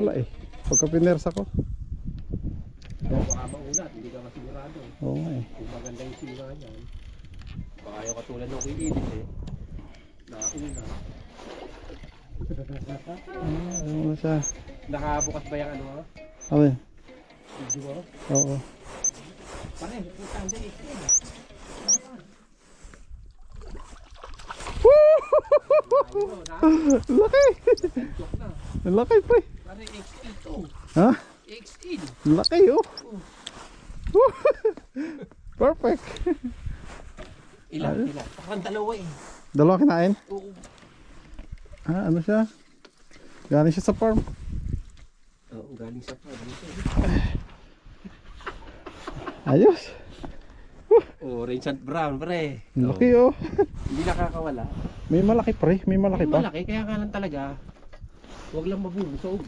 pala eh. Pagka pinersa ko. Baka mauna, hindi ka masigurado. Oo nga eh. Kung maganda yung singa niyan. Baka yung katulad ng kuiinit eh. Nakauna. Ano na siya? Nakabukas ba yung ano ha? Okay. Video mo? Oo. Pare, putang din eh. Laki! Laki pre! Pare, XL to. Ha? XL. Laki oh! Perfect! Ilan? Parang dalawa eh. Dalawa kinain? Oo. Ah, ano siya? Galing siya sa farm. Oo, galing sa farm. Ayos! Orange and brown, pre. Laki oh! Hindi nakakawala. May malaki pre, may malaki pa. Malaki, kaya nga lang talaga. Huwag lang mabubusog.